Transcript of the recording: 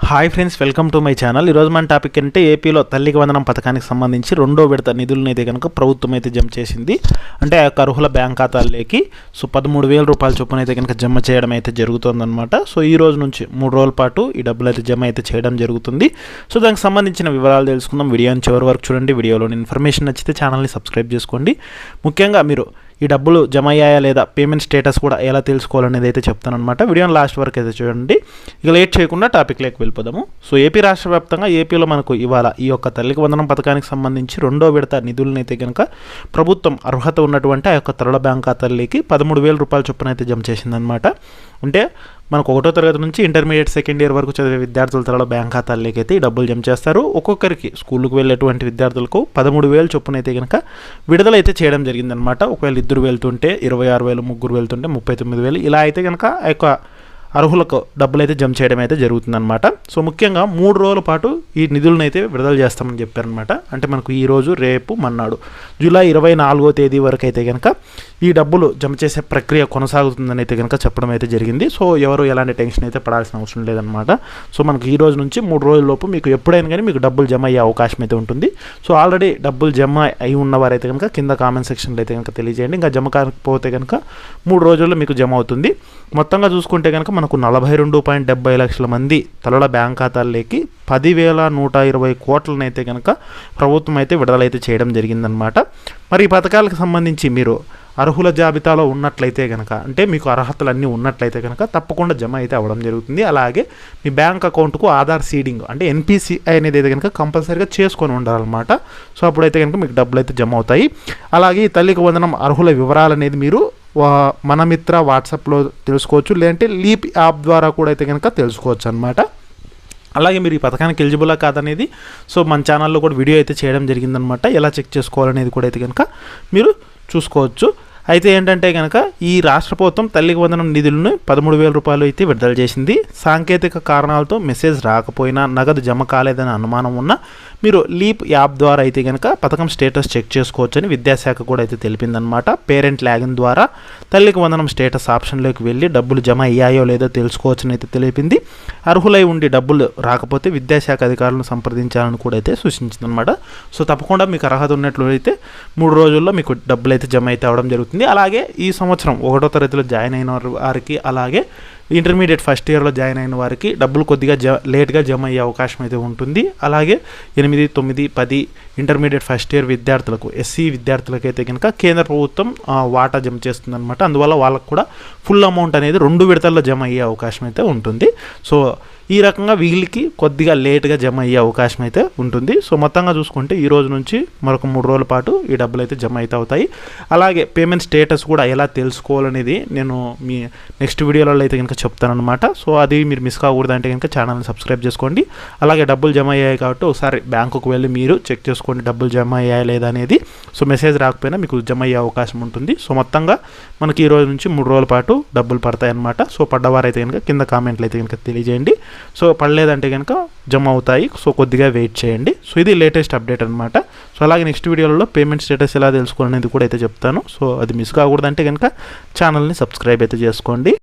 Hi friends, welcome to my channel. ఈరోజు మన topic అంటే ఏపీలో తల్లికి వందనం పథకానికి సంబంధించి రెండో విడత నిధులను అయితే కనుక ప్రభుత్వం అయితే జమ చేసింది. అంటే ఆ యొక్క అర్హుల బ్యాంక్ ఖాతాల్లోకి 13,000 రూపాయల చొప్పున అయితే కనుక జమ చేయడం అయితే జరుగుతుందన్నమాట. సో ఈ రోజు నుంచి 3 రోజుల పాటు ఈ డబ్బులు అయితే జమ అయితే చేయడం జరుగుతుంది. సో దానికి సంబంధించిన వివరాలు తెలుసుకుందాం. వీడియోని చివరి వరకు చూడండి. వీడియోలోని ఇన్ఫర్మేషన్ నచ్చితే ఛానల్ని సబ్స్క్రైబ్ చేసుకోండి. ముఖ్యంగా మీరు ఈ డబ్బులు జమ అయ్యాయా లేదా, పేమెంట్ స్టేటస్ కూడా ఎలా తెలుసుకోవాలనేది అయితే చెప్తాను అనమాట. వీడియోని లాస్ట్ వరకు అయితే చూడండి. ఇక లేట్ చేయకుండా టాపిక్లోకి వెళ్ళిపోదాము. సో ఏపీ రాష్ట్ర వ్యాప్తంగా ఏపీలో మనకు ఇవాళ ఈ యొక్క తల్లికి వందనం పథకానికి సంబంధించి రెండో విడత నిధులను అయితే కనుక ప్రభుత్వం అర్హత ఉన్నటువంటి ఆ యొక్క తరల బ్యాంక్ ఖాతాల్లోకి 13,000 రూపాయల చొప్పున అయితే జమ చేసిందనమాట. అంటే మనకు 1వ తరగతి నుంచి ఇంటర్మీడియట్ సెకండ్ ఇయర్ వరకు చదివే విద్యార్థుల తరల బ్యాంక్ ఖాతాల్లోకి అయితే ఈ డబ్బులు జమ చేస్తారు. ఒక్కొక్కరికి స్కూల్కి వెళ్ళేటువంటి విద్యార్థులకు 13,000 చొప్పున అయితే కనుక విడుదలైతే చేయడం జరిగిందనమాట. ఒకవేళ 2 వెళ్తుంటే 26,000, 3 వెళ్తుంటే 39,000, ఇలా అయితే కనుక ఆ యొక్క అర్హులకు డబ్బులు అయితే జమ చేయడం అయితే జరుగుతుందన్నమాట. సో ముఖ్యంగా 3 రోజుల పాటు ఈ నిధులను అయితే విడుదల చేస్తామని చెప్పారనమాట. అంటే మనకు ఈరోజు, రేపు, మన్నాడు జూలై 24వ తేదీ వరకు అయితే కనుక ఈ డబ్బులు జమ చేసే ప్రక్రియ కొనసాగుతుందని అయితే కనుక చెప్పడం అయితే జరిగింది. సో ఎవరు ఎలాంటి టెన్షన్ అయితే పడాల్సిన అవసరం లేదనమాట. సో మనకు ఈ రోజు నుంచి 3 రోజుల లోపు మీకు ఎప్పుడైనా కానీ మీకు డబ్బులు జమ అయ్యే అవకాశం అయితే ఉంటుంది. సో ఆల్రెడీ డబ్బులు జమ అయి ఉన్నవారైతే కనుక కింద కామెంట్ సెక్షన్లో అయితే కనుక తెలియజేయండి. ఇంకా జమ కాకపోతే కనుక 3 రోజుల్లో మీకు జమ అవుతుంది. మొత్తంగా చూసుకుంటే కనుక మనకు 42.70 లక్షల మంది తలల బ్యాంక్ ఖాతాల్లోకి 10,120 కోట్లను అయితే కనుక ప్రభుత్వం అయితే విడుదలైతే చేయడం జరిగిందనమాట. మరి ఈ పథకాలకు సంబంధించి మీరు అర్హుల జాబితాలో ఉన్నట్లయితే కనుక, అంటే మీకు అర్హతలు అన్నీ ఉన్నట్లయితే కనుక తప్పకుండా జమ అయితే అవ్వడం జరుగుతుంది. అలాగే మీ బ్యాంక్ అకౌంట్కు ఆధార్ సీడింగ్ అంటే NPCI అనేది అయితే కనుక కంపల్సరీగా చేసుకొని ఉండాలన్నమాట. సో అప్పుడైతే కనుక మీకు డబ్బులు అయితే జమ అవుతాయి. అలాగే ఈ తల్లికి వందనం అర్హుల వివరాలు అనేది మీరు మన మిత్ర వాట్సాప్లో తెలుసుకోవచ్చు, లేదంటే లీప్ యాప్ ద్వారా కూడా అయితే కనుక తెలుసుకోవచ్చు అనమాట. అలాగే మీరు ఈ పథకానికి ఎలిజిబులా కాదనేది సో మన ఛానల్లో కూడా వీడియో అయితే చేయడం జరిగిందనమాట. ఎలా చెక్ చేసుకోవాలనేది కూడా అయితే కనుక మీరు చూసుకోవచ్చు. అయితే ఏంటంటే కనుక ఈ రాష్ట్ర ప్రభుత్వం తల్లికి వందనం నిధులను 13,000 రూపాయలు అయితే విడుదల చేసింది. సాంకేతిక కారణాలతో మెసేజ్ రాకపోయినా, నగదు జమ కాలేదని అనుమానం ఉన్నా మీరు లీప్ యాప్ ద్వారా అయితే కనుక పథకం స్టేటస్ చెక్ చేసుకోవచ్చని విద్యాశాఖ కూడా అయితే తెలిపిందనమాట. పేరెంట్ లాగిన్ ద్వారా తల్లికి వందనం స్టేటస్ ఆప్షన్లోకి వెళ్ళి డబ్బులు జమ అయ్యాయో లేదో తెలుసుకోవచ్చని అయితే తెలిపింది. అర్హులై ఉండి డబ్బులు రాకపోతే విద్యాశాఖ అధికారులను సంప్రదించాలని కూడా అయితే సూచించిందనమాట. సో తప్పకుండా మీకు అర్హత ఉన్నట్లయితే 3 రోజుల్లో మీకు డబ్బులు అయితే జమ అయితే అవడం జరుగుతుంది. అలాగే ఈ సంవత్సరం 1వ తరగతిలో జాయిన్ అయిన వారికి, అలాగే ఇంటర్మీడియట్ ఫస్ట్ ఇయర్లో జాయిన్ అయిన వారికి డబ్బులు కొద్దిగా లేట్గా జమ అయ్యే అవకాశం అయితే ఉంటుంది. అలాగే 8, 9, 10 ఇంటర్మీడియట్ ఫస్ట్ ఇయర్ విద్యార్థులకు, SC విద్యార్థులకు అయితే కనుక కేంద్ర ప్రభుత్వం వాటా జమ చేస్తుందన్నమాట. అందువల్ల వాళ్ళకు కూడా ఫుల్ అమౌంట్ అనేది 2 విడతల్లో జమ అయ్యే అవకాశం అయితే ఉంటుంది. సో ఈ రకంగా వీళ్ళకి కొద్దిగా లేట్గా జమ అయ్యే అవకాశం అయితే ఉంటుంది. సో మొత్తంగా చూసుకుంటే ఈ రోజు నుంచి మరొక 3 రోజుల పాటు ఈ డబ్బులు అయితే జమ అయితే అవుతాయి. అలాగే పేమెంట్ స్టేటస్ కూడా ఎలా తెలుసుకోవాలనేది నేను మీ నెక్స్ట్ వీడియోలలో అయితే కనుక చెప్తానమాట. సో అది మీరు మిస్ కాకూడదు అంటే కనుక ఛానల్ని సబ్స్క్రైబ్ చేసుకోండి. అలాగే డబ్బులు జమ అయ్యాయి కాబట్టి ఒకసారి బ్యాంకుకు వెళ్ళి మీరు చెక్ చేసుకోండి డబ్బులు జమ అయ్యాయి లేదా అనేది. సో మెసేజ్ రాకపోయినా మీకు జమ అయ్యే అవకాశం ఉంటుంది. సో మొత్తంగా మనకి ఈ రోజు నుంచి 3 రోజుల పాటు డబ్బులు పడతాయి అన్నమాట. సో పడ్డవారైతే కనుక కింద కామెంట్లు అయితే కనుక తెలియజేయండి. సో పడలేదంటే కనుక జమ అవుతాయి. సో కొద్దిగా వెయిట్ చేయండి. సో ఇది లేటెస్ట్ అప్డేట్ అనమాట. సో అలాగే నెక్స్ట్ వీడియోలలో పేమెంట్ స్టేటస్ ఎలా తెలుసుకోవాలనేది కూడా అయితే చెప్తాను. సో అది మిస్ కాకూడదంటే కనుక ఛానల్ని సబ్స్క్రైబ్ అయితే చేసుకోండి.